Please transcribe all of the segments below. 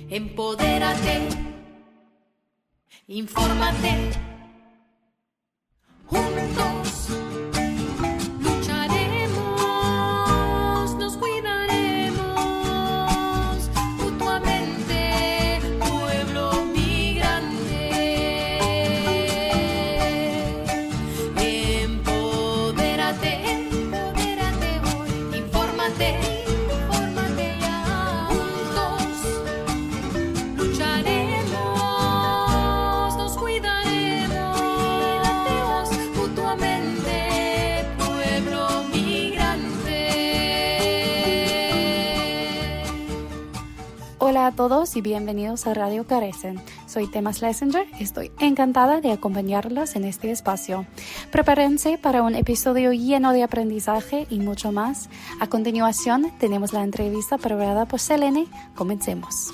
Empodérate, infórmate, juntos lucharemos, nos cuidaremos mutuamente, pueblo migrante. Empodérate, empodérate hoy, infórmate, infórmate ya, juntos lucharemos, nos cuidaremos mutuamente, pueblo migrante. Hola a todos y bienvenidos a Radio Carecen. Soy Tema Schlesinger y estoy encantada de acompañarlos en este espacio. Prepárense para un episodio lleno de aprendizaje y mucho más. A continuación tenemos la entrevista preparada por Selene. Comencemos.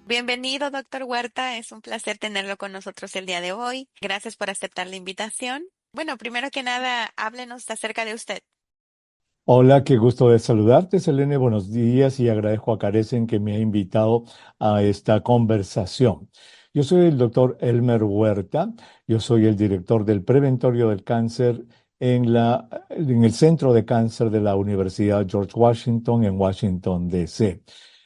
Bienvenido, doctor Huerta. Es un placer tenerlo con nosotros el día de hoy. Gracias por aceptar la invitación. Bueno, primero que nada, háblenos acerca de usted. Hola, qué gusto de saludarte, Selene. Buenos días y agradezco a Carecen que me ha invitado a esta conversación. Yo soy el doctor Elmer Huerta. Yo soy el director del Preventorio del Cáncer en el Centro de Cáncer de la Universidad George Washington en Washington, D.C.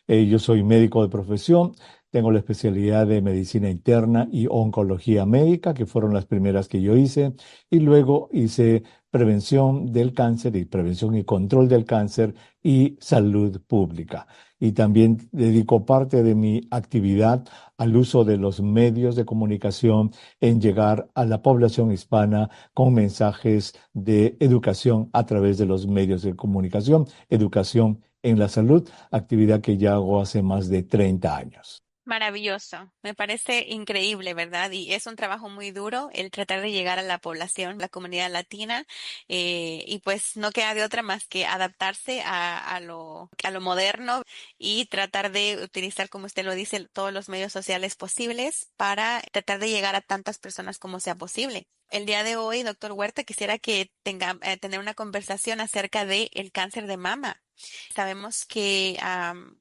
Yo soy médico de profesión. Tengo la especialidad de medicina interna y oncología médica, que fueron las primeras que yo hice, y luego hice prevención del cáncer y prevención y control del cáncer y salud pública. Y también dedico parte de mi actividad al uso de los medios de comunicación en llegar a la población hispana con mensajes de educación a través de los medios de comunicación, educación en la salud, actividad que ya hago hace más de 30 años. Maravilloso. Me parece increíble, ¿verdad? Y es un trabajo muy duro el tratar de llegar a la población, la comunidad latina, y pues no queda de otra más que adaptarse a lo moderno y tratar de utilizar, como usted lo dice, todos los medios sociales posibles para tratar de llegar a tantas personas como sea posible. El día de hoy, doctor Huerta, quisiera que tener una conversación acerca del cáncer de mama. Sabemos que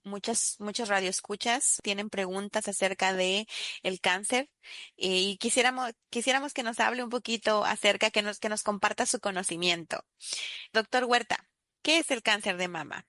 muchos radioescuchas tienen preguntas acerca de el cáncer y quisiéramos que nos hable un poquito acerca, que nos comparta su conocimiento. Doctor Huerta, ¿qué es el cáncer de mama?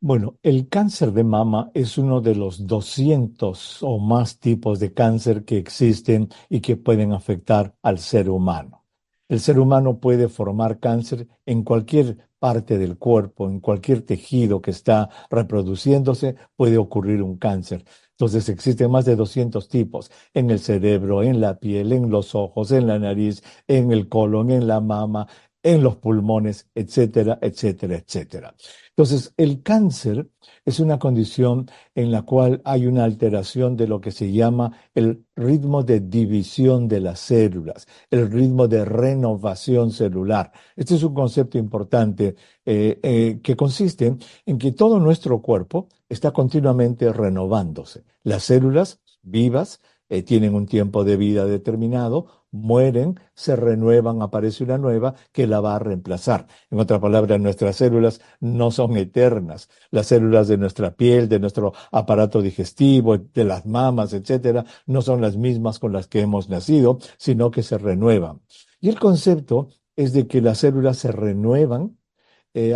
Bueno, el cáncer de mama es uno de los 200 o más tipos de cáncer que existen y que pueden afectar al ser humano. El ser humano puede formar cáncer en cualquier parte del cuerpo, en cualquier tejido que está reproduciéndose, puede ocurrir un cáncer. Entonces existen más de 200 tipos en el cerebro, en la piel, en los ojos, en la nariz, en el colon, en la mama, en los pulmones, etcétera, etcétera, etcétera. Entonces, el cáncer es una condición en la cual hay una alteración de lo que se llama el ritmo de división de las células, el ritmo de renovación celular. Este es un concepto importante que consiste en que todo nuestro cuerpo está continuamente renovándose. Las células vivas tienen un tiempo de vida determinado, mueren, se renuevan, aparece una nueva que la va a reemplazar. En otras palabras, nuestras células no son eternas. Las células de nuestra piel, de nuestro aparato digestivo, de las mamas, etcétera, no son las mismas con las que hemos nacido, sino que se renuevan. Y el concepto es de que las células se renuevan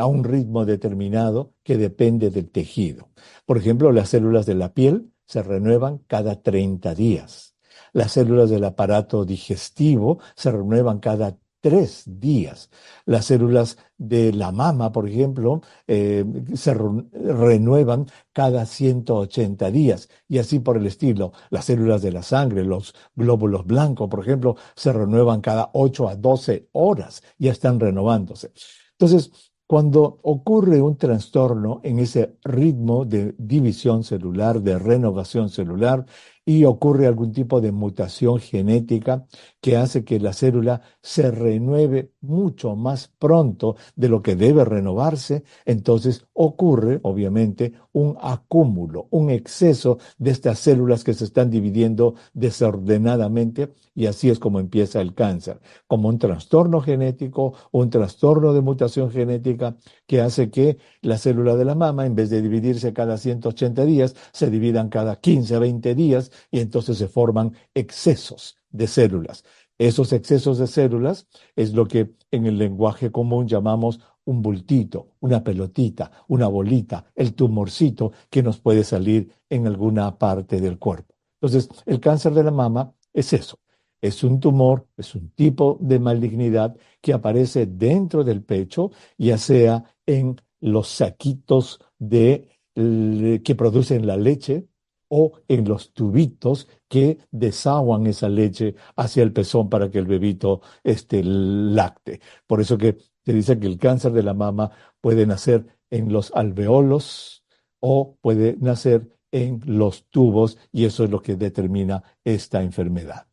a un ritmo determinado que depende del tejido. Por ejemplo, las células de la piel se renuevan cada 30 días. Las células del aparato digestivo se renuevan cada 3 días. Las células de la mama, por ejemplo, se renuevan cada 180 días y así por el estilo. Las células de la sangre, los glóbulos blancos, por ejemplo, se renuevan cada 8 a 12 horas, ya están renovándose. Entonces, cuando ocurre un trastorno en ese ritmo de división celular, de renovación celular, y ocurre algún tipo de mutación genética que hace que la célula se renueve mucho más pronto de lo que debe renovarse, entonces ocurre, obviamente, un acúmulo, un exceso de estas células que se están dividiendo desordenadamente y así es como empieza el cáncer, como un trastorno genético, un trastorno de mutación genética que hace que la célula de la mama, en vez de dividirse cada 180 días, se dividan cada 15 a 20 días y entonces se forman excesos de células. Esos excesos de células es lo que en el lenguaje común llamamos un bultito, una pelotita, una bolita, el tumorcito que nos puede salir en alguna parte del cuerpo. Entonces, el cáncer de la mama es eso. Es un tumor, es un tipo de malignidad que aparece dentro del pecho, ya sea en los saquitos que producen la leche o en los tubitos que desaguan esa leche hacia el pezón para que el bebito lacte. Por eso que se dice que el cáncer de la mama puede nacer en los alveolos o puede nacer en los tubos y eso es lo que determina esta enfermedad.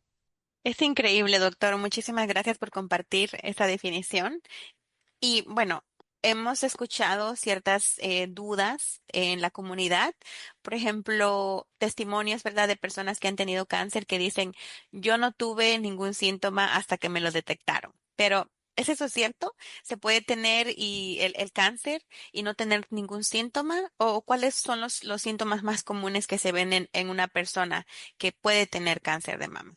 Es increíble, doctor. Muchísimas gracias por compartir esta definición. Y bueno, hemos escuchado ciertas dudas en la comunidad. Por ejemplo, testimonios, ¿verdad?, de personas que han tenido cáncer que dicen, yo no tuve ningún síntoma hasta que me lo detectaron. Pero, ¿es eso cierto? ¿Se puede tener el cáncer y no tener ningún síntoma? ¿O cuáles son los síntomas más comunes que se ven en una persona que puede tener cáncer de mama?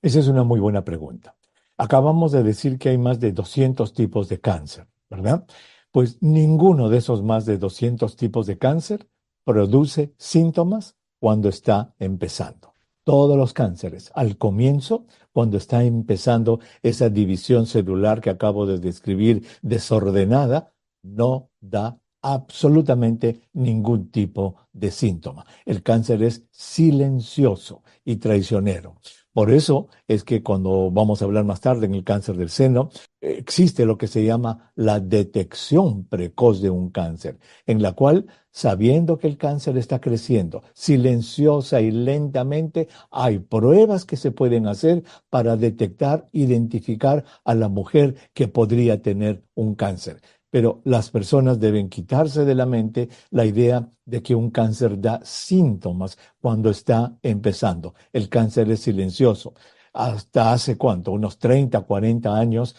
Esa es una muy buena pregunta. Acabamos de decir que hay más de 200 tipos de cáncer, ¿verdad? Pues ninguno de esos más de 200 tipos de cáncer produce síntomas cuando está empezando. Todos los cánceres, al comienzo, cuando está empezando esa división celular que acabo de describir desordenada, no da absolutamente ningún tipo de síntoma. El cáncer es silencioso y traicionero. Por eso es que cuando vamos a hablar más tarde en el cáncer del seno, existe lo que se llama la detección precoz de un cáncer, en la cual, sabiendo que el cáncer está creciendo silenciosa y lentamente, hay pruebas que se pueden hacer para detectar, identificar a la mujer que podría tener un cáncer. Pero las personas deben quitarse de la mente la idea de que un cáncer da síntomas cuando está empezando. El cáncer es silencioso. Hasta hace cuánto, unos 30, 40 años,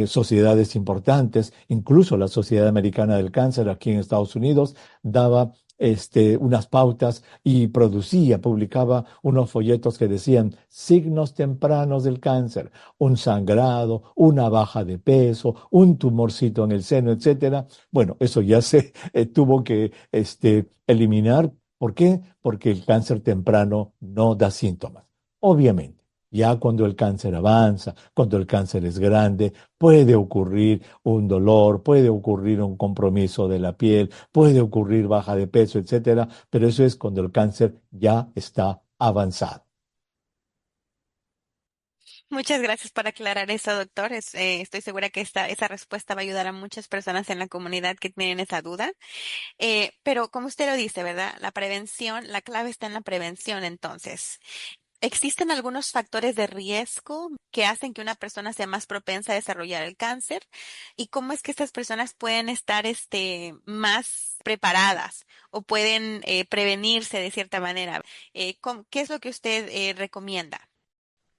sociedades importantes, incluso la Sociedad Americana del Cáncer aquí en Estados Unidos, daba unas pautas y publicaba unos folletos que decían signos tempranos del cáncer, un sangrado, una baja de peso, un tumorcito en el seno, etcétera. Bueno, eso ya se tuvo que eliminar. ¿Por qué? Porque el cáncer temprano no da síntomas. Obviamente. Ya cuando el cáncer avanza, cuando el cáncer es grande, puede ocurrir un dolor, puede ocurrir un compromiso de la piel, puede ocurrir baja de peso, etcétera, pero eso es cuando el cáncer ya está avanzado. Muchas gracias por aclarar eso, doctor. Estoy segura que esa respuesta va a ayudar a muchas personas en la comunidad que tienen esa duda. Pero como usted lo dice, ¿verdad? La prevención, la clave está en la prevención, entonces. ¿Existen algunos factores de riesgo que hacen que una persona sea más propensa a desarrollar el cáncer? ¿Y cómo es que estas personas pueden estar más preparadas o pueden prevenirse de cierta manera? ¿Qué es lo que usted recomienda?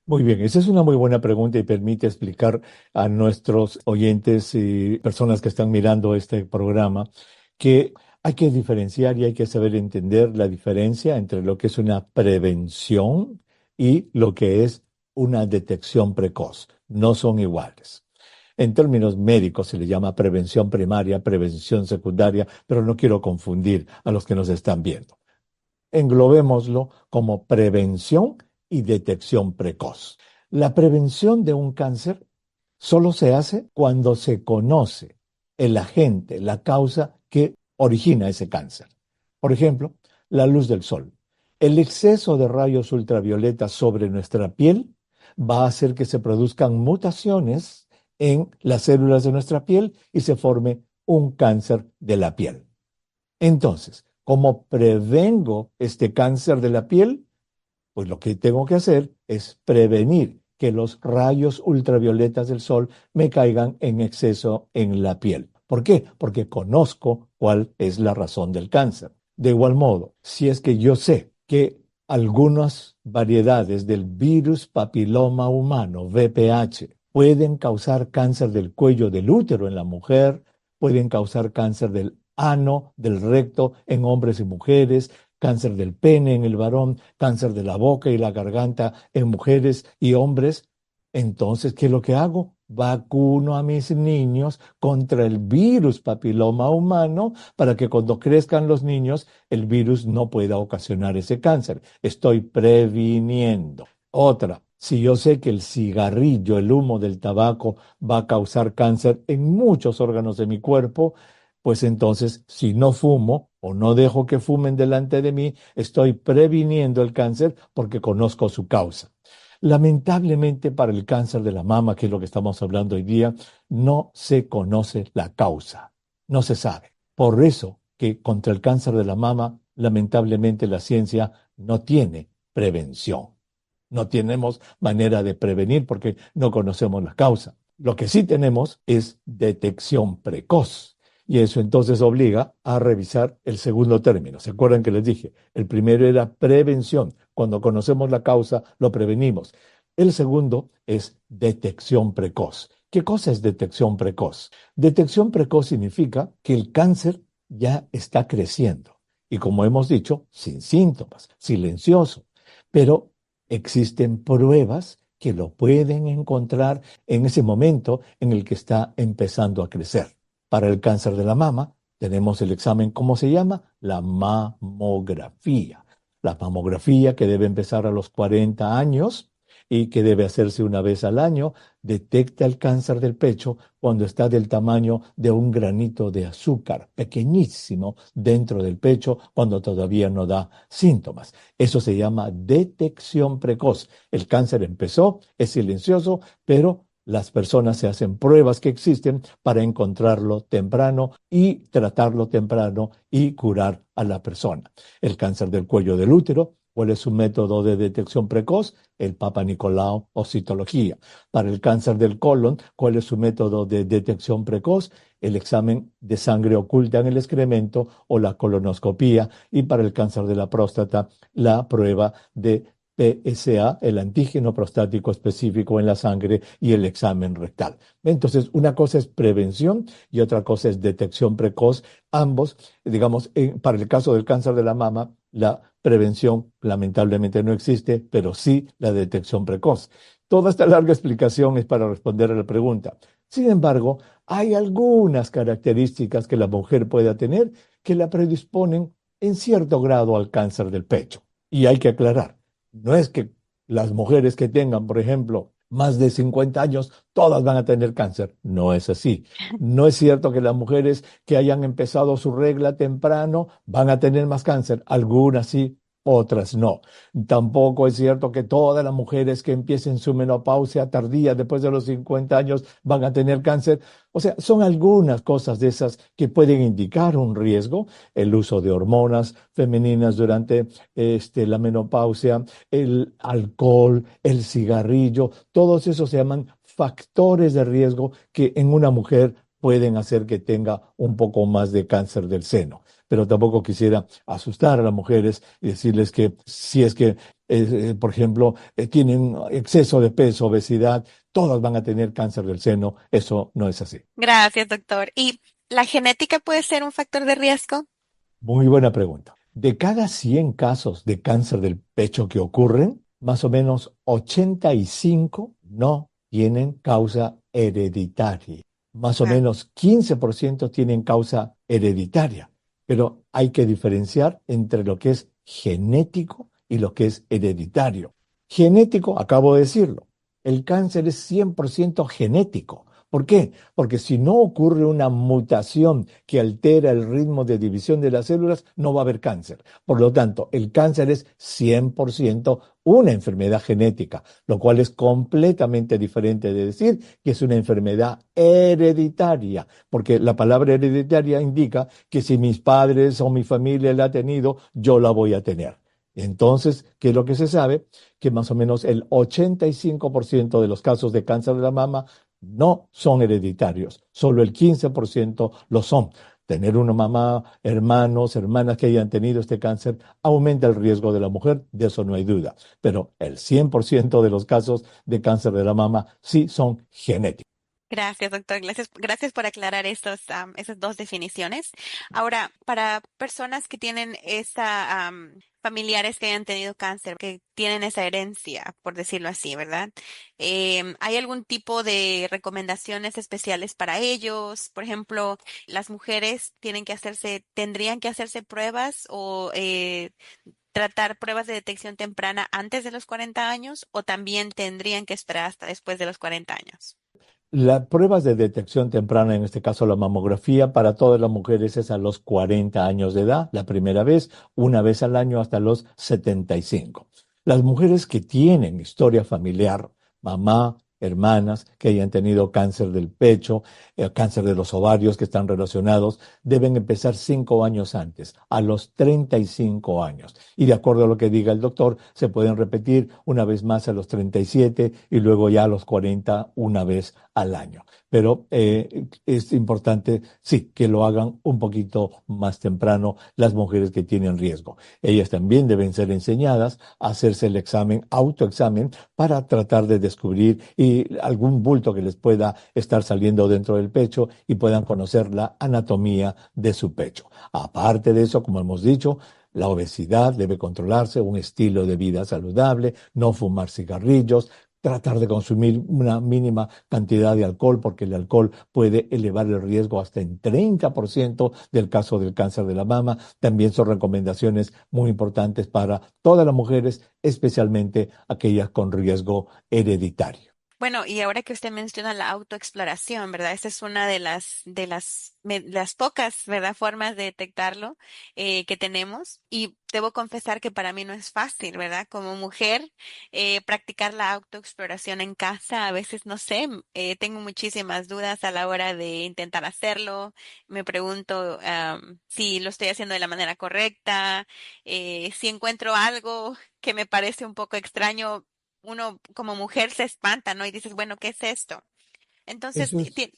Muy bien, esa es una muy buena pregunta y permite explicar a nuestros oyentes y personas que están mirando este programa que hay que diferenciar y hay que saber entender la diferencia entre lo que es una prevención y lo que es una detección precoz. No son iguales. En términos médicos se le llama prevención primaria, prevención secundaria, pero no quiero confundir a los que nos están viendo. Englobémoslo como prevención y detección precoz. La prevención de un cáncer solo se hace cuando se conoce el agente, la causa que origina ese cáncer. Por ejemplo, la luz del sol. El exceso de rayos ultravioleta sobre nuestra piel va a hacer que se produzcan mutaciones en las células de nuestra piel y se forme un cáncer de la piel. Entonces, ¿cómo prevengo este cáncer de la piel? Pues lo que tengo que hacer es prevenir que los rayos ultravioletas del sol me caigan en exceso en la piel. ¿Por qué? Porque conozco cuál es la razón del cáncer. De igual modo, si es que yo sé que algunas variedades del virus papiloma humano, VPH, pueden causar cáncer del cuello del útero en la mujer, pueden causar cáncer del ano, del recto en hombres y mujeres, cáncer del pene en el varón, cáncer de la boca y la garganta en mujeres y hombres. Entonces, ¿qué es lo que hago? Vacuno a mis niños contra el virus papiloma humano para que cuando crezcan los niños el virus no pueda ocasionar ese cáncer. Estoy previniendo. Otra, si yo sé que el cigarrillo, el humo del tabaco va a causar cáncer en muchos órganos de mi cuerpo, pues entonces si no fumo o no dejo que fumen delante de mí, estoy previniendo el cáncer porque conozco su causa. Lamentablemente para el cáncer de la mama, que es lo que estamos hablando hoy día, no se conoce la causa, no se sabe. Por eso que contra el cáncer de la mama, lamentablemente la ciencia no tiene prevención. No tenemos manera de prevenir porque no conocemos la causa. Lo que sí tenemos es detección precoz. Y eso entonces obliga a revisar el segundo término. ¿Se acuerdan que les dije? El primero era prevención. Cuando conocemos la causa, lo prevenimos. El segundo es detección precoz. ¿Qué cosa es detección precoz? Detección precoz significa que el cáncer ya está creciendo. Y como hemos dicho, sin síntomas, silencioso. Pero existen pruebas que lo pueden encontrar en ese momento en el que está empezando a crecer. Para el cáncer de la mama, tenemos el examen, ¿cómo se llama? La mamografía. La mamografía que debe empezar a los 40 años y que debe hacerse una vez al año, detecta el cáncer del pecho cuando está del tamaño de un granito de azúcar, pequeñísimo dentro del pecho, cuando todavía no da síntomas. Eso se llama detección precoz. El cáncer empezó, es silencioso, pero las personas se hacen pruebas que existen para encontrarlo temprano y tratarlo temprano y curar a la persona. El cáncer del cuello del útero, ¿cuál es su método de detección precoz? El Papa Nicolau o citología. Para el cáncer del colon, ¿cuál es su método de detección precoz? El examen de sangre oculta en el excremento o la colonoscopía. Y para el cáncer de la próstata, la prueba de PSA, el antígeno prostático específico en la sangre y el examen rectal. Entonces, una cosa es prevención y otra cosa es detección precoz. Ambos, digamos, para el caso del cáncer de la mama, la prevención lamentablemente no existe, pero sí la detección precoz. Toda esta larga explicación es para responder a la pregunta. Sin embargo, hay algunas características que la mujer pueda tener que la predisponen en cierto grado al cáncer del pecho. Y hay que aclarar. No es que las mujeres que tengan, por ejemplo, más de 50 años, todas van a tener cáncer. No es así. No es cierto que las mujeres que hayan empezado su regla temprano van a tener más cáncer. Algunas sí, otras no. Tampoco es cierto que todas las mujeres que empiecen su menopausia tardía después de los 50 años van a tener cáncer. O sea, son algunas cosas de esas que pueden indicar un riesgo. El uso de hormonas femeninas durante la menopausia, el alcohol, el cigarrillo, todos esos se llaman factores de riesgo que en una mujer pueden hacer que tenga un poco más de cáncer del seno. Pero tampoco quisiera asustar a las mujeres y decirles que si es que, por ejemplo, tienen exceso de peso, obesidad, todas van a tener cáncer del seno. Eso no es así. Gracias, doctor. ¿Y la genética puede ser un factor de riesgo? Muy buena pregunta. De cada 100 casos de cáncer del pecho que ocurren, más o menos 85 no tienen causa hereditaria. Más o Ah, menos 15% tienen causa hereditaria. Pero hay que diferenciar entre lo que es genético y lo que es hereditario. Genético, acabo de decirlo, el cáncer es 100% genético. ¿Por qué? Porque si no ocurre una mutación que altera el ritmo de división de las células, no va a haber cáncer. Por lo tanto, el cáncer es 100% una enfermedad genética, lo cual es completamente diferente de decir que es una enfermedad hereditaria, porque la palabra hereditaria indica que si mis padres o mi familia la ha tenido, yo la voy a tener. Entonces, ¿qué es lo que se sabe? Que más o menos el 85% de los casos de cáncer de la mama no son hereditarios, solo el 15% lo son. Tener una mamá, hermanos, hermanas que hayan tenido este cáncer aumenta el riesgo de la mujer, de eso no hay duda. Pero el 100% de los casos de cáncer de la mama sí son genéticos. Gracias, doctor. Gracias por aclarar esas dos definiciones. Ahora, para personas que tienen familiares que hayan tenido cáncer, que tienen esa herencia, por decirlo así, ¿verdad? ¿Hay algún tipo de recomendaciones especiales para ellos? Por ejemplo, las mujeres tendrían que hacerse pruebas o tratar pruebas de detección temprana antes de los 40 años, o también tendrían que esperar hasta después de los 40 años. Las pruebas de detección temprana, en este caso la mamografía, para todas las mujeres es a los 40 años de edad, la primera vez, una vez al año hasta los 75. Las mujeres que tienen historia familiar, mamá, hermanas que hayan tenido cáncer del pecho, cáncer de los ovarios que están relacionados, deben empezar 5 años antes, a los 35 años. Y de acuerdo a lo que diga el doctor, se pueden repetir una vez más a los 37 y luego ya a los 40 una vez al año. Pero es importante, sí, que lo hagan un poquito más temprano las mujeres que tienen riesgo. Ellas también deben ser enseñadas a hacerse el examen, autoexamen, para tratar de descubrir algún bulto que les pueda estar saliendo dentro del pecho y puedan conocer la anatomía de su pecho. Aparte de eso, como hemos dicho, la obesidad debe controlarse, un estilo de vida saludable, no fumar cigarrillos, tratar de consumir una mínima cantidad de alcohol, porque el alcohol puede elevar el riesgo hasta en 30% del caso del cáncer de la mama. También son recomendaciones muy importantes para todas las mujeres, especialmente aquellas con riesgo hereditario. Bueno, y ahora que usted menciona la autoexploración, ¿verdad? Esa es una de las pocas, ¿verdad?, formas de detectarlo que tenemos. Y debo confesar que para mí no es fácil, ¿verdad? Como mujer, practicar la autoexploración en casa, a veces no sé, tengo muchísimas dudas a la hora de intentar hacerlo. Me pregunto si lo estoy haciendo de la manera correcta, si encuentro algo que me parece un poco extraño, uno como mujer se espanta, ¿no? Y dices, bueno, ¿qué es esto? Entonces, Eso es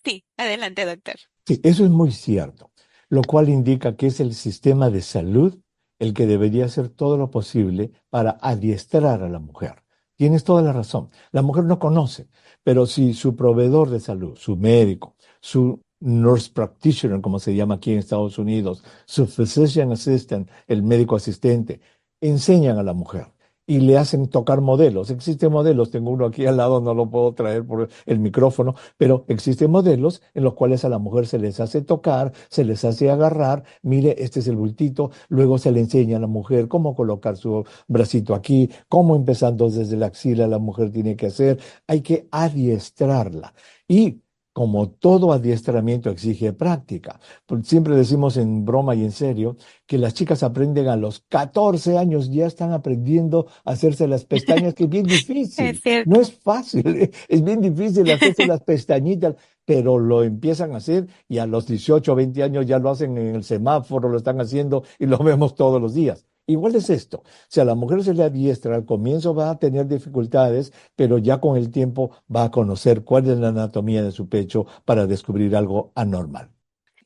sí, adelante, doctor. Sí, eso es muy cierto, lo cual indica que es el sistema de salud el que debería hacer todo lo posible para adiestrar a la mujer. Tienes toda la razón. La mujer no conoce, pero si su proveedor de salud, su médico, su nurse practitioner, como se llama aquí en Estados Unidos, su physician assistant, el médico asistente, enseñan a la mujer y le hacen tocar modelos. Existen modelos, tengo uno aquí al lado, no lo puedo traer por el micrófono, pero existen modelos en los cuales a la mujer se les hace tocar, se les hace agarrar, mire, este es el bultito, luego se le enseña a la mujer cómo colocar su bracito aquí, cómo empezando desde la axila la mujer tiene que hacer, hay que adiestrarla. Y como todo adiestramiento exige práctica, siempre decimos en broma y en serio que las chicas aprenden a los 14 años, ya están aprendiendo a hacerse las pestañas, que es bien Es difícil, no cierto. es fácil, es bien difícil hacerse las pestañitas, pero lo empiezan a hacer y a los 18 o 20 años ya lo hacen en el semáforo, lo están haciendo y lo vemos todos los días. Igual es esto, si a la mujer se le adiestra, al comienzo va a tener dificultades, pero ya con el tiempo va a conocer cuál es la anatomía de su pecho para descubrir algo anormal.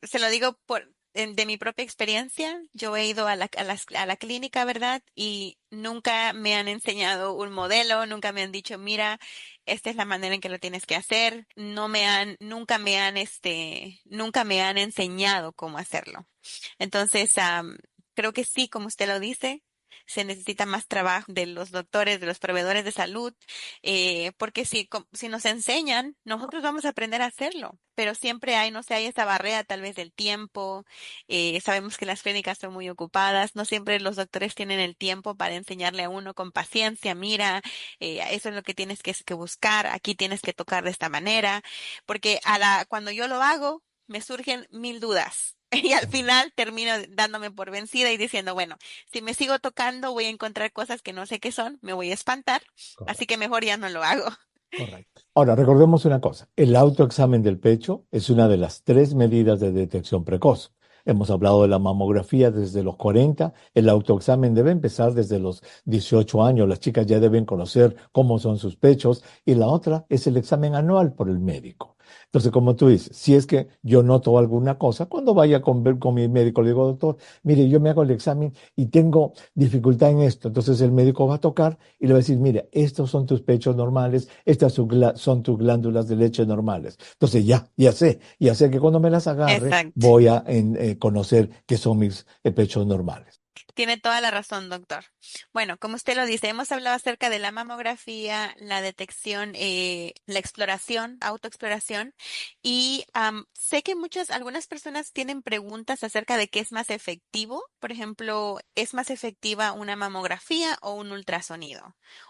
Se lo digo de mi propia experiencia. Yo he ido a la clínica, ¿verdad? Y nunca me han enseñado un modelo, nunca me han dicho, mira, esta es la manera en que lo tienes que hacer. Nunca me han enseñado cómo hacerlo. Entonces, creo que sí, como usted lo dice, se necesita más trabajo de los doctores, de los proveedores de salud, porque si nos enseñan, nosotros vamos a aprender a hacerlo, pero siempre hay, no sé, hay esa barrera tal vez del tiempo. Sabemos que las clínicas son muy ocupadas, no siempre los doctores tienen el tiempo para enseñarle a uno con paciencia, mira, eso es lo que tienes que buscar, aquí tienes que tocar de esta manera, porque cuando yo lo hago, me surgen mil dudas. Y al final termino dándome por vencida y diciendo, bueno, si me sigo tocando voy a encontrar cosas que no sé qué son, me voy a espantar, así que Correcto. mejor ya no lo hago. Correcto. Ahora, recordemos una cosa, el autoexamen del pecho es una de las 3 medidas de detección precoz. Hemos hablado de la mamografía desde los 40. El autoexamen debe empezar desde los 18 años. Las chicas ya deben conocer cómo son sus pechos. Y la otra es el examen anual por el médico. Entonces, como tú dices, si es que yo noto alguna cosa, cuando vaya con mi médico, le digo, doctor, mire, yo me hago el examen y tengo dificultad en esto. Entonces el médico va a tocar y le va a decir, mire, estos son tus pechos normales, estas son tus glándulas de leche normales. Entonces ya sé que cuando me las agarre Exacto. voy a conocer que son mis pechos normales. Tiene toda la razón, doctor. Bueno, como usted lo dice, hemos hablado acerca de la mamografía, la detección, la exploración, autoexploración, y sé que algunas personas tienen preguntas acerca de qué es más efectivo. Por ejemplo, ¿es más efectiva una mamografía o un ultrasonido?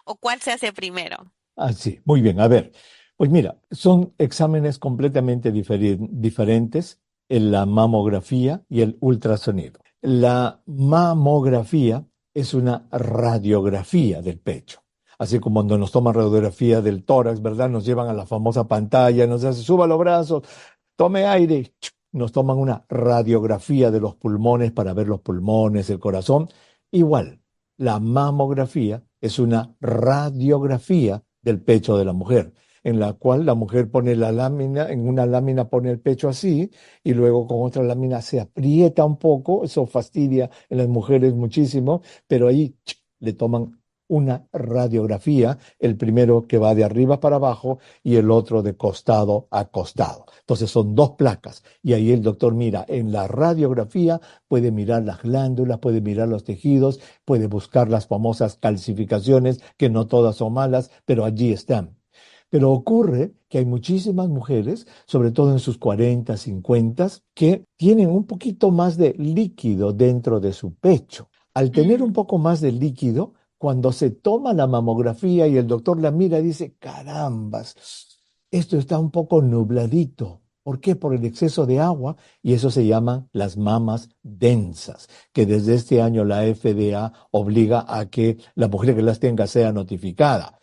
¿O cuál se hace primero? Así, muy bien. A ver, pues mira, son exámenes completamente diferentes en la mamografía y el ultrasonido. La mamografía es una radiografía del pecho. Así como cuando nos toman radiografía del tórax, ¿verdad? Nos llevan a la famosa pantalla, nos hacen, suba los brazos, tome aire, nos toman una radiografía de los pulmones para ver los pulmones, el corazón. Igual, la mamografía es una radiografía del pecho de la mujer, en la cual la mujer pone la lámina, en una lámina pone el pecho así, y luego con otra lámina se aprieta un poco, eso fastidia en las mujeres muchísimo, pero ahí le toman una radiografía, el primero que va de arriba para abajo y el otro de costado a costado. Entonces son dos placas y ahí el doctor mira en la radiografía, puede mirar las glándulas, puede mirar los tejidos, puede buscar las famosas calcificaciones, que no todas son malas, pero allí están. Pero ocurre que hay muchísimas mujeres, sobre todo en sus 40, 50, que tienen un poquito más de líquido dentro de su pecho. Al tener un poco más de líquido, cuando se toma la mamografía y el doctor la mira, dice, carambas, esto está un poco nubladito. ¿Por qué? Por el exceso de agua, y eso se llaman las mamas densas, que desde este año la FDA obliga a que la mujer que las tenga sea notificada.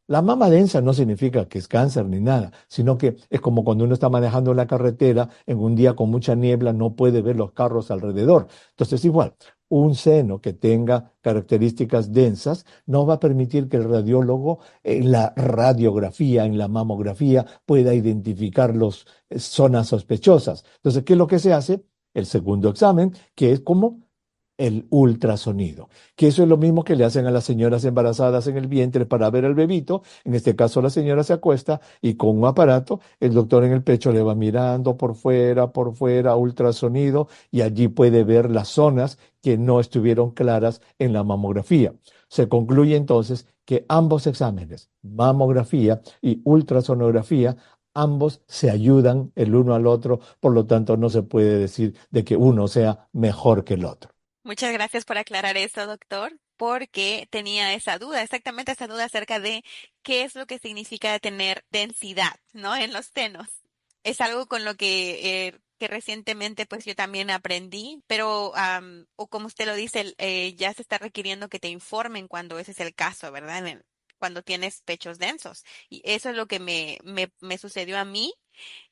La mama densa no significa que es cáncer ni nada, sino que es como cuando uno está manejando la carretera en un día con mucha niebla, no puede ver los carros alrededor. Entonces, igual, un seno que tenga características densas no va a permitir que el radiólogo en la radiografía, en la mamografía, pueda identificar las zonas sospechosas. Entonces, ¿qué es lo que se hace? El segundo examen, que es como el ultrasonido, que eso es lo mismo que le hacen a las señoras embarazadas en el vientre para ver al bebito. En este caso la señora se acuesta y con un aparato el doctor en el pecho le va mirando por fuera, ultrasonido, y allí puede ver las zonas que no estuvieron claras en la mamografía. Se concluye entonces que ambos exámenes, mamografía y ultrasonografía, ambos se ayudan el uno al otro, por lo tanto no se puede decir de que uno sea mejor que el otro. Muchas gracias por aclarar eso, doctor, porque tenía esa duda, exactamente esa duda acerca de qué es lo que significa tener densidad, ¿no? En los senos. Es algo con lo que recientemente pues yo también aprendí, pero o como usted lo dice, ya se está requiriendo que te informen cuando ese es el caso, ¿verdad? Cuando tienes pechos densos. Y eso es lo que me sucedió a mí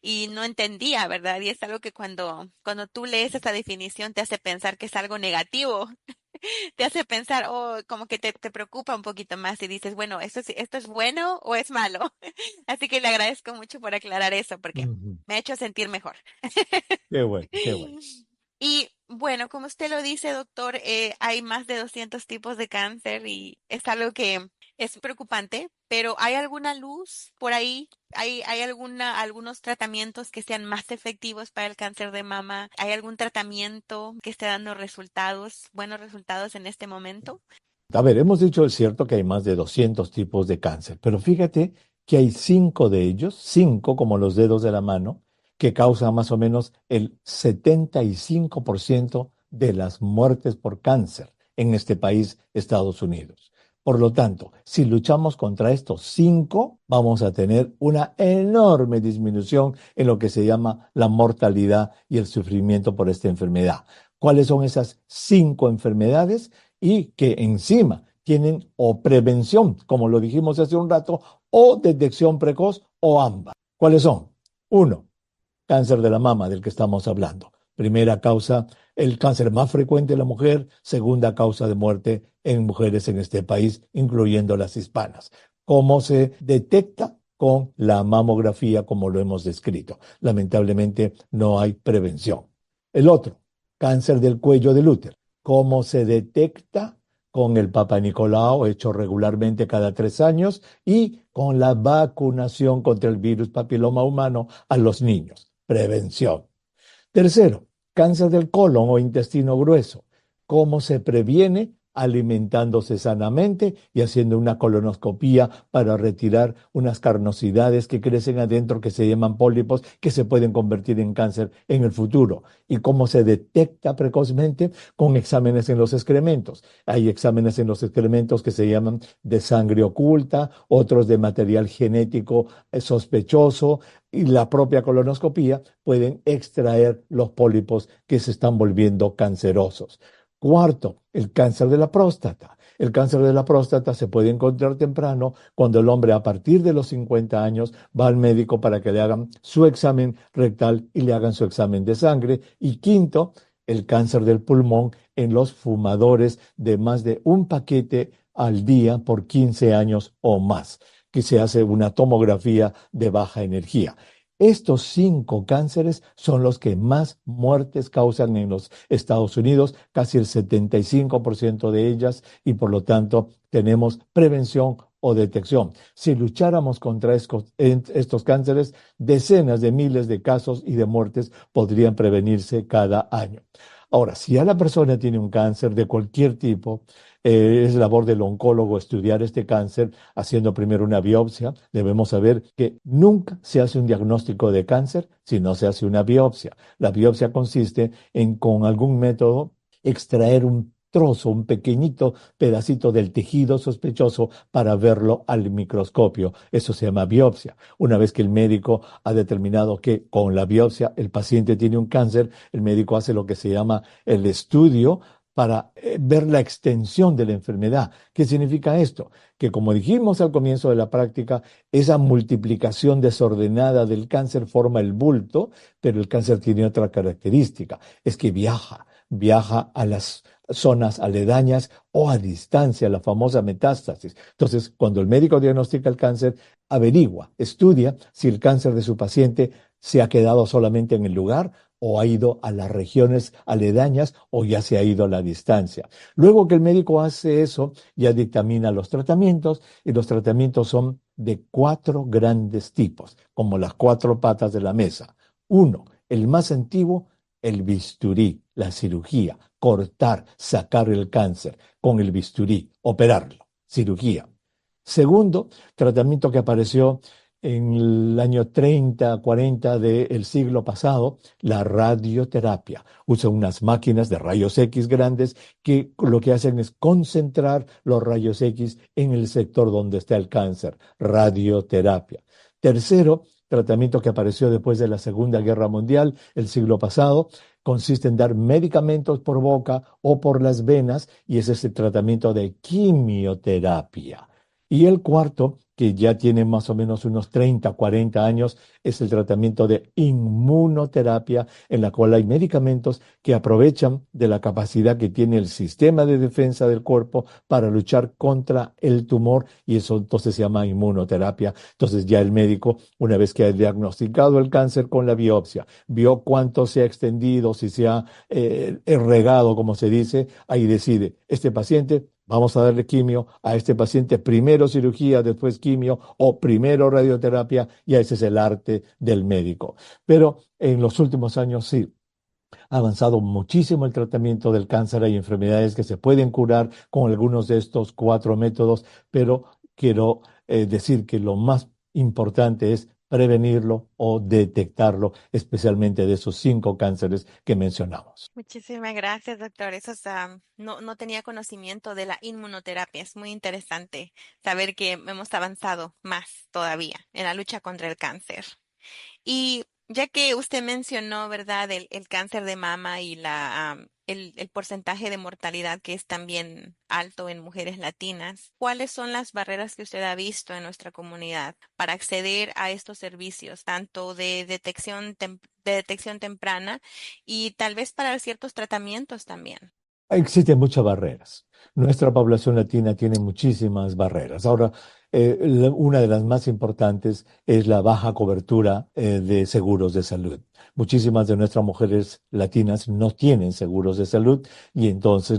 y no entendía, ¿verdad? Y es algo que cuando tú lees esa definición te hace pensar que es algo negativo, te hace pensar, oh, como que te preocupa un poquito más y dices, bueno, ¿esto es bueno o es malo? Así que le agradezco mucho por aclarar eso porque Ujú. me ha hecho sentir mejor. Qué bueno, qué bueno. Y bueno, como usted lo dice, doctor, hay más de 200 tipos de cáncer y es algo que es preocupante, pero ¿hay alguna luz por ahí? ¿Hay algunos tratamientos que sean más efectivos para el cáncer de mama? ¿Hay algún tratamiento que esté dando buenos resultados en este momento? A ver, hemos dicho, es cierto que hay más de 200 tipos de cáncer, pero fíjate que hay 5 de ellos, 5 como los dedos de la mano, que causan más o menos el 75% de las muertes por cáncer en este país, Estados Unidos. Por lo tanto, si luchamos contra estos 5, vamos a tener una enorme disminución en lo que se llama la mortalidad y el sufrimiento por esta enfermedad. ¿Cuáles son esas 5 enfermedades? Y que encima tienen o prevención, como lo dijimos hace un rato, o detección precoz o ambas. ¿Cuáles son? 1, cáncer de la mama del que estamos hablando. Primera causa, el cáncer más frecuente en la mujer, segunda causa de muerte en mujeres en este país, incluyendo las hispanas. ¿Cómo se detecta? Con la mamografía, como lo hemos descrito. Lamentablemente no hay prevención. El otro, cáncer del cuello del útero. ¿Cómo se detecta? Con el Papa Nicolau, hecho regularmente cada 3 años, y con la vacunación contra el virus papiloma humano a los niños. Prevención. Tercero, cáncer del colon o intestino grueso. ¿Cómo se previene? Alimentándose sanamente y haciendo una colonoscopía para retirar unas carnosidades que crecen adentro que se llaman pólipos que se pueden convertir en cáncer en el futuro. ¿Y cómo se detecta precozmente? Con exámenes en los excrementos. Hay exámenes en los excrementos que se llaman de sangre oculta, otros de material genético sospechoso, y la propia colonoscopía pueden extraer los pólipos que se están volviendo cancerosos. Cuarto, el cáncer de la próstata. El cáncer de la próstata se puede encontrar temprano cuando el hombre a partir de los 50 años va al médico para que le hagan su examen rectal y le hagan su examen de sangre. Y quinto, el cáncer del pulmón en los fumadores de más de un paquete al día por 15 años o más, que se hace una tomografía de baja energía. Estos 5 cánceres son los que más muertes causan en los Estados Unidos, casi el 75% de ellas, y por lo tanto tenemos prevención o detección. Si lucháramos contra estos cánceres, decenas de miles de casos y de muertes podrían prevenirse cada año. Ahora, si ya la persona tiene un cáncer de cualquier tipo, es labor del oncólogo estudiar este cáncer haciendo primero una biopsia. Debemos saber que nunca se hace un diagnóstico de cáncer si no se hace una biopsia. La biopsia consiste en, con algún método, extraer un trozo, un pequeñito pedacito del tejido sospechoso para verlo al microscopio. Eso se llama biopsia. Una vez que el médico ha determinado que con la biopsia el paciente tiene un cáncer, el médico hace lo que se llama el estudio para ver la extensión de la enfermedad. ¿Qué significa esto? Que como dijimos al comienzo de la práctica, esa multiplicación desordenada del cáncer forma el bulto, pero el cáncer tiene otra característica, es que viaja a las zonas aledañas o a distancia, la famosa metástasis. Entonces, cuando el médico diagnostica el cáncer, averigua, estudia si el cáncer de su paciente se ha quedado solamente en el lugar o ha ido a las regiones aledañas o ya se ha ido a la distancia. Luego que el médico hace eso, ya dictamina los tratamientos, y los tratamientos son de 4 grandes tipos, como las 4 patas de la mesa. Uno, el más antiguo, el bisturí, la cirugía, cortar, sacar el cáncer con el bisturí, operarlo, cirugía. Segundo, tratamiento que apareció en el año 30, 40 del siglo pasado, la radioterapia. Usa unas máquinas de rayos X grandes que lo que hacen es concentrar los rayos X en el sector donde está el cáncer. Radioterapia. Tercero, tratamiento que apareció después de la Segunda Guerra Mundial, el siglo pasado, consiste en dar medicamentos por boca o por las venas, y ese es el tratamiento de quimioterapia. Y el cuarto, que ya tiene más o menos unos 30, 40 años, es el tratamiento de inmunoterapia, en la cual hay medicamentos que aprovechan de la capacidad que tiene el sistema de defensa del cuerpo para luchar contra el tumor, y eso entonces se llama inmunoterapia. Entonces ya el médico, una vez que ha diagnosticado el cáncer con la biopsia, vio cuánto se ha extendido, si se ha regado, como se dice, ahí decide, este paciente vamos a darle quimio, a este paciente primero cirugía, después quimio o primero radioterapia, y ese es el arte del médico. Pero en los últimos años sí, ha avanzado muchísimo el tratamiento del cáncer. Hay enfermedades que se pueden curar con algunos de estos 4 métodos, pero quiero decir que lo más importante es prevenirlo o detectarlo, especialmente de esos 5 cánceres que mencionamos. Muchísimas gracias, doctor. No tenía conocimiento de la inmunoterapia. Es muy interesante saber que hemos avanzado más todavía en la lucha contra el cáncer. Y ya que usted mencionó, ¿verdad?, el cáncer de mama y el porcentaje de mortalidad que es también alto en mujeres latinas, ¿cuáles son las barreras que usted ha visto en nuestra comunidad para acceder a estos servicios, tanto de detección de detección temprana y tal vez para ciertos tratamientos también. Existen muchas barreras. Nuestra población latina tiene muchísimas barreras. Ahora, una de las más importantes es la baja cobertura de seguros de salud. Muchísimas de nuestras mujeres latinas no tienen seguros de salud y entonces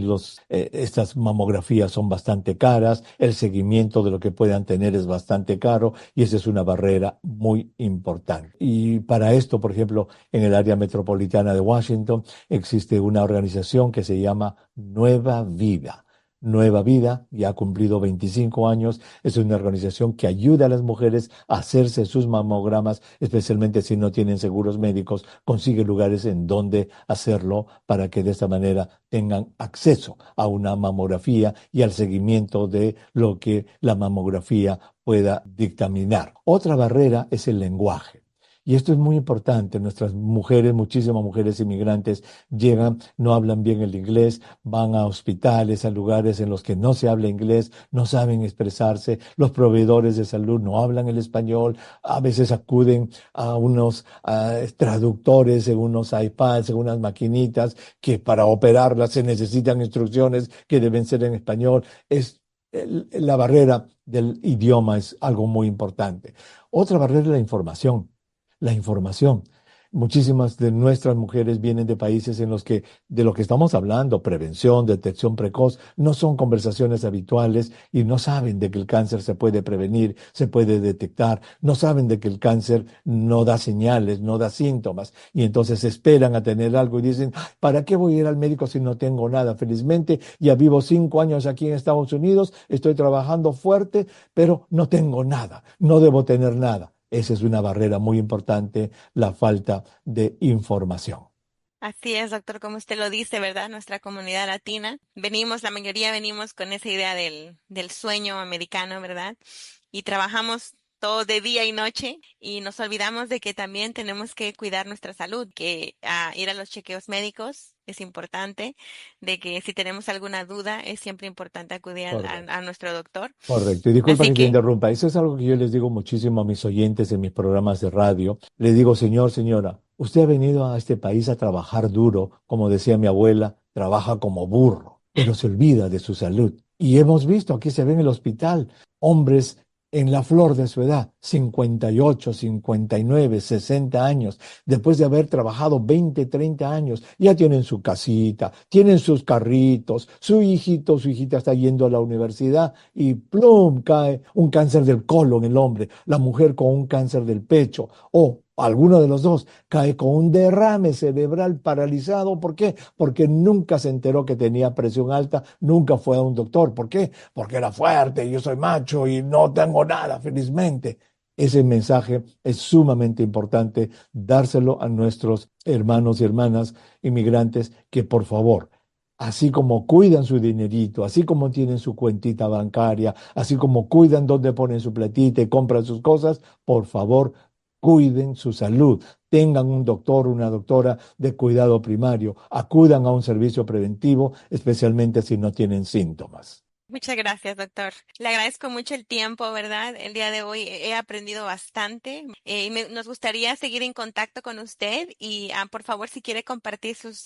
estas mamografías son bastante caras, el seguimiento de lo que puedan tener es bastante caro y esa es una barrera muy importante. Y para esto, por ejemplo, en el área metropolitana de Washington existe una organización que se llama Nueva Vida. Nueva Vida ya ha cumplido 25 años. Es una organización que ayuda a las mujeres a hacerse sus mamogramas, especialmente si no tienen seguros médicos. Consigue lugares en donde hacerlo para que de esta manera tengan acceso a una mamografía y al seguimiento de lo que la mamografía pueda dictaminar. Otra barrera es el lenguaje. Y esto es muy importante. Nuestras mujeres, muchísimas mujeres inmigrantes llegan, no hablan bien el inglés, van a hospitales, a lugares en los que no se habla inglés, no saben expresarse. Los proveedores de salud no hablan el español. A veces acuden a unos traductores en unos iPads, en unas maquinitas que para operarlas se necesitan instrucciones que deben ser en español. La barrera del idioma es algo muy importante. Otra barrera es la información. La información. Muchísimas de nuestras mujeres vienen de países en los que de lo que estamos hablando, prevención, detección precoz, no son conversaciones habituales y no saben de que el cáncer se puede prevenir, se puede detectar, no saben de que el cáncer no da señales, no da síntomas y entonces esperan a tener algo y dicen, ¿para qué voy a ir al médico si no tengo nada? Felizmente ya vivo 5 años aquí en Estados Unidos, estoy trabajando fuerte, pero no tengo nada, no debo tener nada. Esa es una barrera muy importante, la falta de información. Así es, doctor, como usted lo dice, ¿verdad? Nuestra comunidad latina, la mayoría venimos con esa idea del sueño americano, ¿verdad? Y trabajamos todo de día y noche y nos olvidamos de que también tenemos que cuidar nuestra salud, que ir a los chequeos médicos es importante, de que si tenemos alguna duda es siempre importante acudir Correcto. a nuestro doctor. Correcto. Y disculpa Así que te que interrumpa. Eso es algo que yo les digo muchísimo a mis oyentes en mis programas de radio. Les digo, señor, señora, usted ha venido a este país a trabajar duro, como decía mi abuela, trabaja como burro, pero se olvida de su salud. Y hemos visto, aquí se ve en el hospital, hombres en la flor de su edad, 58, 59, 60 años, después de haber trabajado 20, 30 años, ya tienen su casita, tienen sus carritos, su hijito, su hijita está yendo a la universidad y plum, cae un cáncer del colon el hombre, la mujer con un cáncer del pecho o alguno de los dos cae con un derrame cerebral paralizado. ¿Por qué? Porque nunca se enteró que tenía presión alta, nunca fue a un doctor. ¿Por qué? Porque era fuerte, yo soy macho y no tengo nada, felizmente. Ese mensaje es sumamente importante dárselo a nuestros hermanos y hermanas inmigrantes que por favor, así como cuidan su dinerito, así como tienen su cuentita bancaria, así como cuidan dónde ponen su platita y compran sus cosas, por favor, cuiden su salud, tengan un doctor, una doctora de cuidado primario, acudan a un servicio preventivo, especialmente si no tienen síntomas. muchas gracias, doctor. Le agradezco mucho el tiempo, ¿verdad? El día de hoy he aprendido bastante y nos gustaría seguir en contacto con usted y por favor, si quiere compartir sus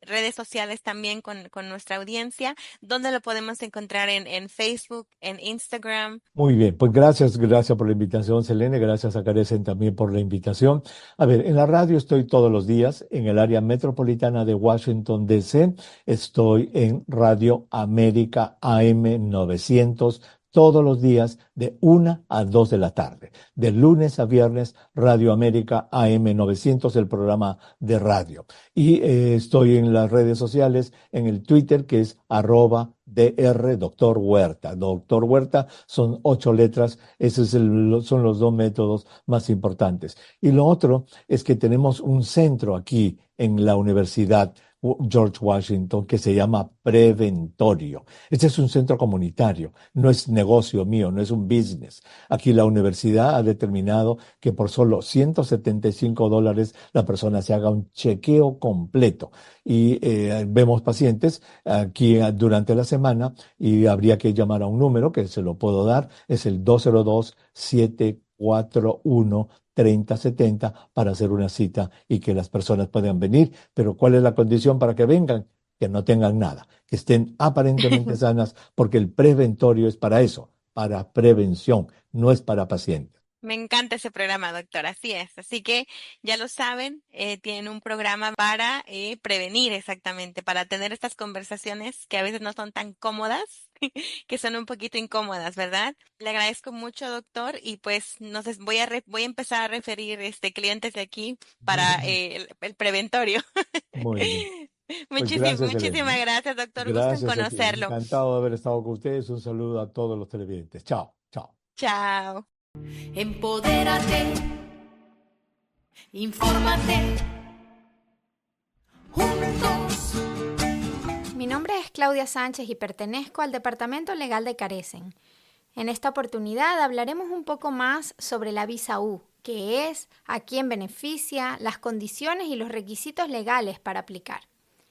redes sociales también con nuestra audiencia, ¿dónde lo podemos encontrar en Facebook, en Instagram? Muy bien, pues gracias por la invitación, Selene, gracias a Carecen también por la invitación. A ver, en la radio estoy todos los días en el área metropolitana de Washington, D.C. Estoy en Radio América AM 900 todos los días de 1 a 2 de la tarde. De lunes a viernes, Radio América AM 900, el programa de radio. Y estoy en las redes sociales, en el Twitter, que es @Dr. Doctor Huerta. Doctor Huerta son 8 letras, esos son los 2 métodos más importantes. Y lo otro es que tenemos un centro aquí en la Universidad George Washington que se llama Preventorio. Este es un centro comunitario, no es negocio mío, no es un business. Aquí la universidad ha determinado que por solo $175 la persona se haga un chequeo completo y vemos pacientes aquí durante la semana y habría que llamar a un número que se lo puedo dar, es el 202-741 3070 para hacer una cita y que las personas puedan venir. Pero ¿cuál es la condición para que vengan? Que no tengan nada, que estén aparentemente sanas, porque el preventorio es para eso, para prevención, no es para pacientes. Me encanta ese programa, doctor, así es. Así que ya lo saben, tienen un programa para prevenir exactamente, para tener estas conversaciones que a veces no son tan cómodas, que son un poquito incómodas, ¿verdad? Le agradezco mucho, doctor, y pues no sé, voy a empezar a referir clientes de aquí para el preventorio. Muy bien. Pues gracias, Muchísimas Elena. gracias, doctor. Gusto en Gracias a ti. conocerlo. Encantado de haber estado con ustedes. Un saludo a todos los televidentes. Chao, chao. Chao. Empodérate, infórmate, juntos. Mi nombre es Claudia Sánchez y pertenezco al Departamento Legal de Carecen. En esta oportunidad hablaremos un poco más sobre la visa U, qué es, a quién beneficia, las condiciones y los requisitos legales para aplicar.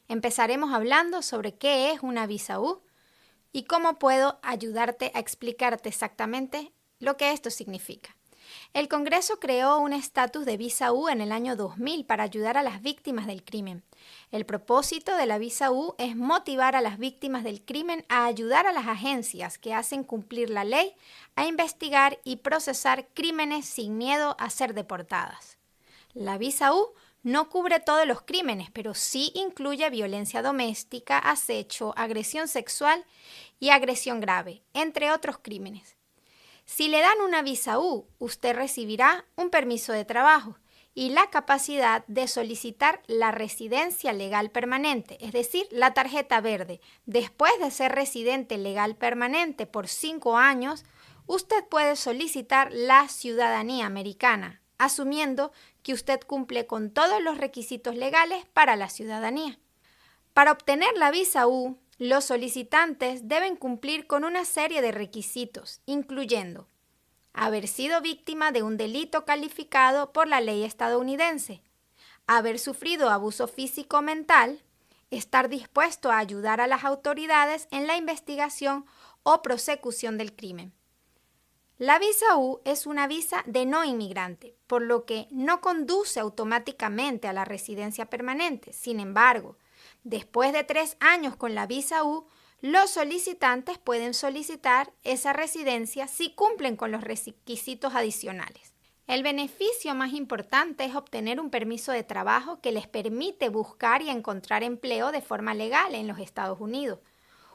Empezaremos hablando sobre qué es una visa U y cómo puedo ayudarte a explicarte exactamente lo que esto significa. El Congreso creó un estatus de visa U en el año 2000 para ayudar a las víctimas del crimen. El propósito de la visa U es motivar a las víctimas del crimen a ayudar a las agencias que hacen cumplir la ley a investigar y procesar crímenes sin miedo a ser deportadas. La visa U no cubre todos los crímenes, pero sí incluye violencia doméstica, acecho, agresión sexual y agresión grave, entre otros crímenes. Si le dan una visa U, usted recibirá un permiso de trabajo y la capacidad de solicitar la residencia legal permanente, es decir, la tarjeta verde. Después de ser residente legal permanente por 5 años, usted puede solicitar la ciudadanía americana, asumiendo que usted cumple con todos los requisitos legales para la ciudadanía. Para obtener la visa U, los solicitantes deben cumplir con una serie de requisitos, incluyendo haber sido víctima de un delito calificado por la ley estadounidense, haber sufrido abuso físico o mental, estar dispuesto a ayudar a las autoridades en la investigación o prosecución del crimen. La visa U es una visa de no inmigrante, por lo que no conduce automáticamente a la residencia permanente. Sin embargo, después de 3 años con la visa U, los solicitantes pueden solicitar esa residencia si cumplen con los requisitos adicionales. El beneficio más importante es obtener un permiso de trabajo que les permite buscar y encontrar empleo de forma legal en los Estados Unidos.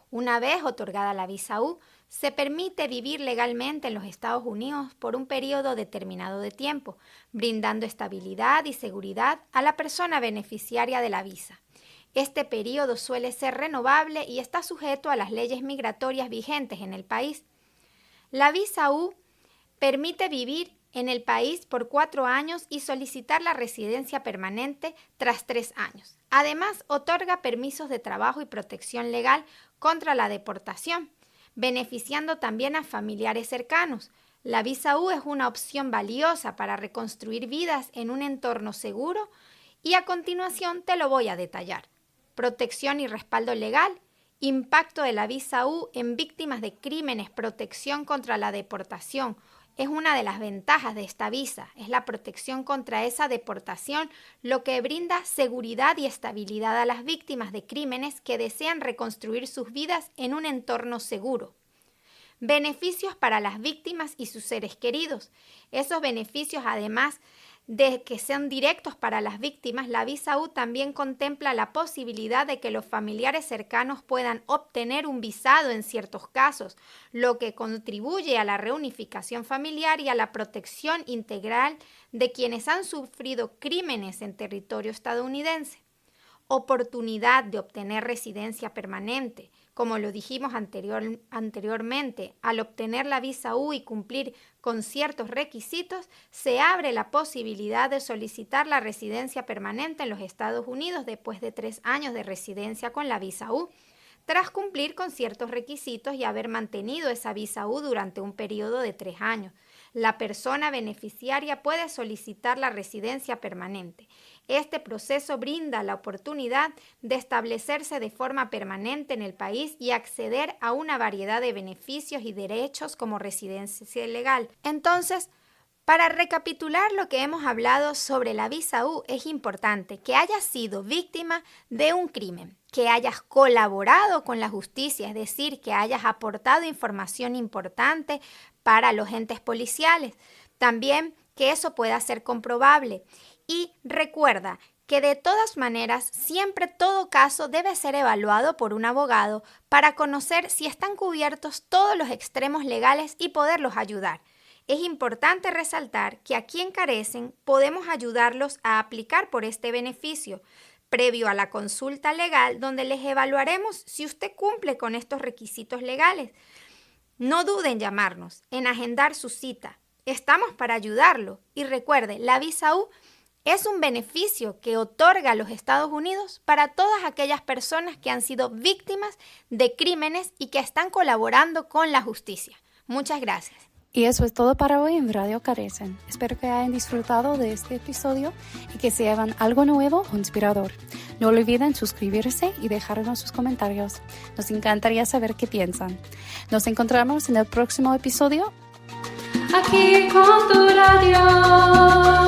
Una vez otorgada la visa U, se permite vivir legalmente en los Estados Unidos por un periodo determinado de tiempo, brindando estabilidad y seguridad a la persona beneficiaria de la visa. Este periodo suele ser renovable y está sujeto a las leyes migratorias vigentes en el país. La visa U permite vivir en el país por 4 años y solicitar la residencia permanente tras 3 años. Además, otorga permisos de trabajo y protección legal contra la deportación, beneficiando también a familiares cercanos. La visa U es una opción valiosa para reconstruir vidas en un entorno seguro y a continuación te lo voy a detallar. Protección y respaldo legal, impacto de la visa U en víctimas de crímenes, protección contra la deportación. Es una de las ventajas de esta visa, es la protección contra esa deportación, lo que brinda seguridad y estabilidad a las víctimas de crímenes que desean reconstruir sus vidas en un entorno seguro. Beneficios para las víctimas y sus seres queridos. Esos beneficios, además de que sean directos para las víctimas, la visa U también contempla la posibilidad de que los familiares cercanos puedan obtener un visado en ciertos casos, lo que contribuye a la reunificación familiar y a la protección integral de quienes han sufrido crímenes en territorio estadounidense. Oportunidad de obtener residencia permanente. Como lo dijimos anteriormente, al obtener la visa U y cumplir con ciertos requisitos, se abre la posibilidad de solicitar la residencia permanente en los Estados Unidos después de 3 años de residencia con la visa U, tras cumplir con ciertos requisitos y haber mantenido esa visa U durante un periodo de 3 años. La persona beneficiaria puede solicitar la residencia permanente. Este proceso brinda la oportunidad de establecerse de forma permanente en el país y acceder a una variedad de beneficios y derechos como residencia legal. Entonces, Para recapitular lo que hemos hablado sobre la visa U, es importante que hayas sido víctima de un crimen, que hayas colaborado con la justicia, es decir, que hayas aportado información importante para los entes policiales. También que eso pueda ser comprobable. Y recuerda que de todas maneras, siempre todo caso debe ser evaluado por un abogado para conocer si están cubiertos todos los extremos legales y poderlos ayudar. Es importante resaltar que a quien carecen podemos ayudarlos a aplicar por este beneficio, previo a la consulta legal donde les evaluaremos si usted cumple con estos requisitos legales. No duden en llamarnos, en agendar su cita. Estamos para ayudarlo. Y recuerde, la visa U es un beneficio que otorga los Estados Unidos para todas aquellas personas que han sido víctimas de crímenes y que están colaborando con la justicia. Muchas gracias. Y eso es todo para hoy en Radio Carecen. Espero que hayan disfrutado de este episodio y que se lleven algo nuevo o inspirador. No olviden suscribirse y dejarnos sus comentarios. Nos encantaría saber qué piensan. Nos encontramos en el próximo episodio. Aquí con tu radio.